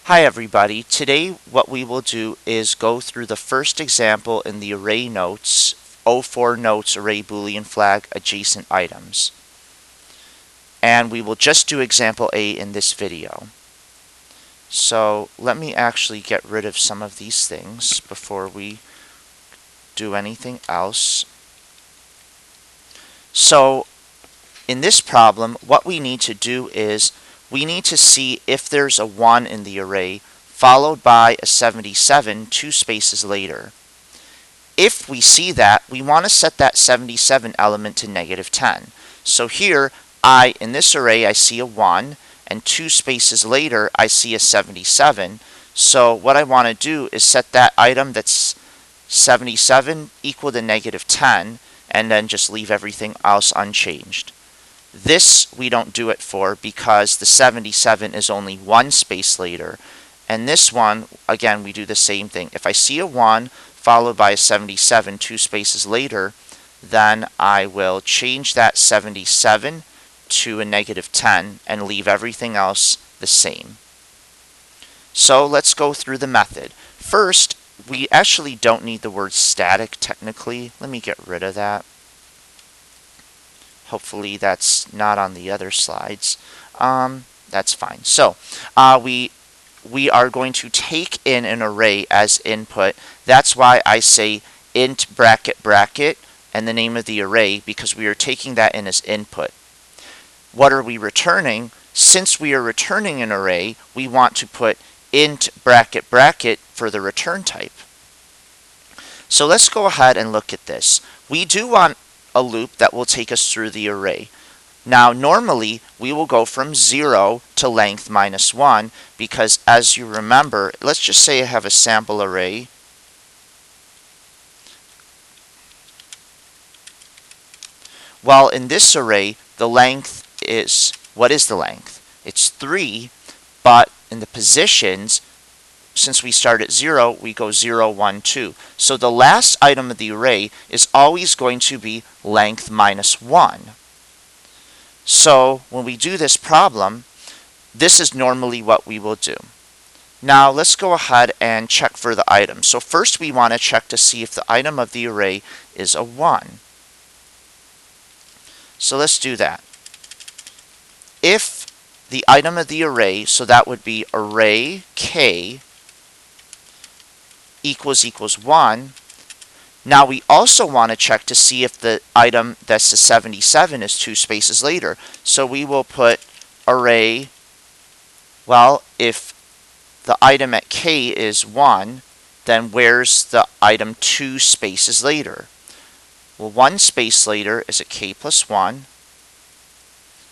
Hi everybody. Today what we will do is go through the first example in the array notes, O4 notes array Boolean flag adjacent items. And we will just do example A in this video. So let me actually get rid of some of these things before we do anything else. So in this problem, what we need to do is we need to see if there's a 1 in the array followed by a 77 two spaces later. If we see that, we want to set that 77 element to -10. So here, in this array, I see a 1, and two spaces later, I see a 77. So what I want to do is set that item that's 77 equal to -10, and then just leave everything else unchanged. This we don't do it for because the 77 is only one space later. And this one, again, we do the same thing. If I see a 1 followed by a 77 two spaces later, then I will change that 77 to a -10 and leave everything else the same. So let's go through the method. First, we actually don't need the word static technically. Let me get rid of that. Hopefully that's not on the other slides. That's fine. So we are going to take in an array as input. That's why I say int bracket bracket and the name of the array, because we are taking that in as input. What are we returning? Since we are returning an array, we want to put int bracket bracket for the return type. So let's go ahead and look at this. We do want a loop that will take us through the array. Now normally we will go from 0 to length -1 because, as you remember, let's just say I have a sample array. Well, in this array the length is, what is the length? It's 3, but in the positions, since we start at 0, we go 0, 1, 2. So the last item of the array is always going to be length -1. So when we do this problem, this is normally what we will do. Now let's go ahead and check for the item. So first we want to check to see if the item of the array is a 1. So let's do that. If the item of the array, so that would be array k equals 1. Now we also want to check to see if the item that's the 77 is two spaces later. So we will put array, well, if the item at k is 1, then where's the item two spaces later? Well, one space later is at k plus 1,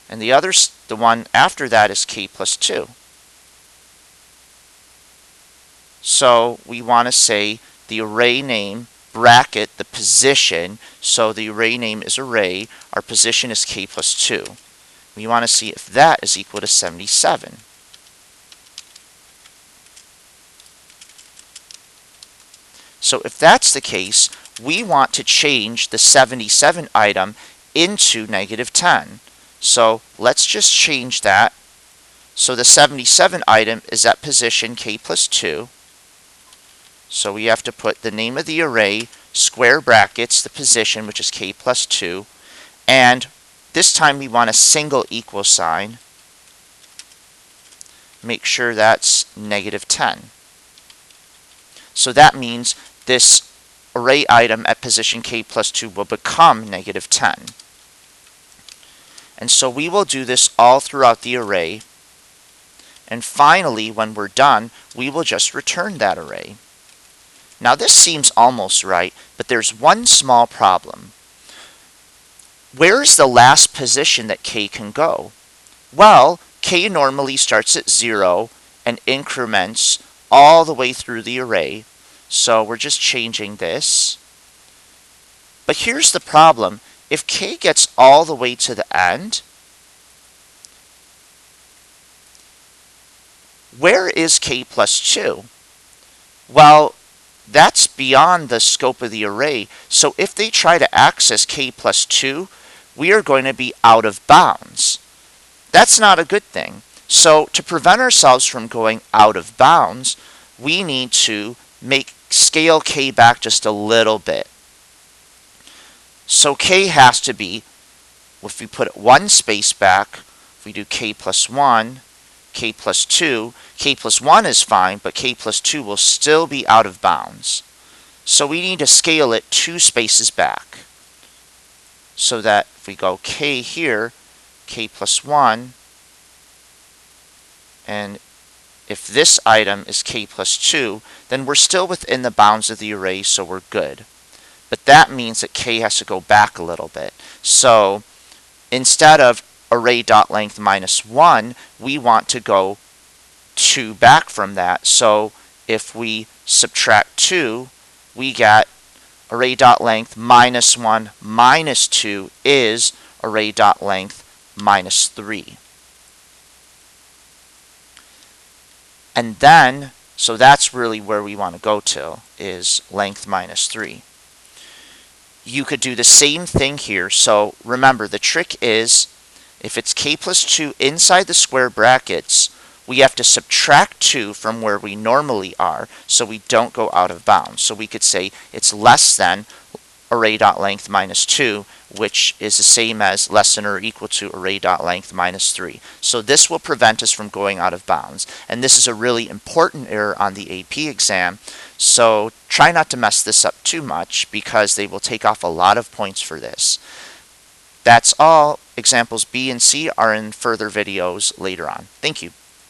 and the one after that is k plus 2. So we want to say the array name bracket the position. So the array name is array. Our position is k plus 2. We want to see if that is equal to 77. So if that's the case, we want to change the 77 item into -10. So let's just change that. So the 77 item is at position k plus 2. So we have to put the name of the array, square brackets, the position, which is k plus 2, and this time we want a single equal sign. Make sure that's -10. So that means this array item at position k plus 2 will become -10. And so we will do this all throughout the array. And finally, when we're done, we will just return that array. Now this seems almost right, but there's one small problem. Where is the last position that k can go? Well, k normally starts at 0 and increments all the way through the array. So we're just changing this. But here's the problem. If k gets all the way to the end, where is k plus 2? Well, that's beyond the scope of the array. So if they try to access k plus 2, we are going to be out of bounds. That's not a good thing. So to prevent ourselves from going out of bounds, we need to scale k back just a little bit. So k has to be, if we put it one space back, if we do k plus 1, k plus 2, k plus 1 is fine, but k plus 2 will still be out of bounds. So we need to scale it 2 spaces back. So that if we go k here, k plus 1, and if this item is k plus 2, then we're still within the bounds of the array, so we're good. But that means that k has to go back a little bit. So instead of array.length minus 1, we want to go 2 back from that. So if we subtract 2, we get array.length minus 1 minus 2 is array.length minus 3. And then, so that's really where we want to go to, is length minus 3. You could do the same thing here. So remember, the trick is, if it's k plus 2 inside the square brackets, we have to subtract 2 from where we normally are so we don't go out of bounds. So we could say it's less than array.length minus 2, which is the same as less than or equal to array.length minus 3. So this will prevent us from going out of bounds. And this is a really important error on the AP exam. So try not to mess this up too much because they will take off a lot of points for this. That's all. Examples B and C are in further videos later on. Thank you.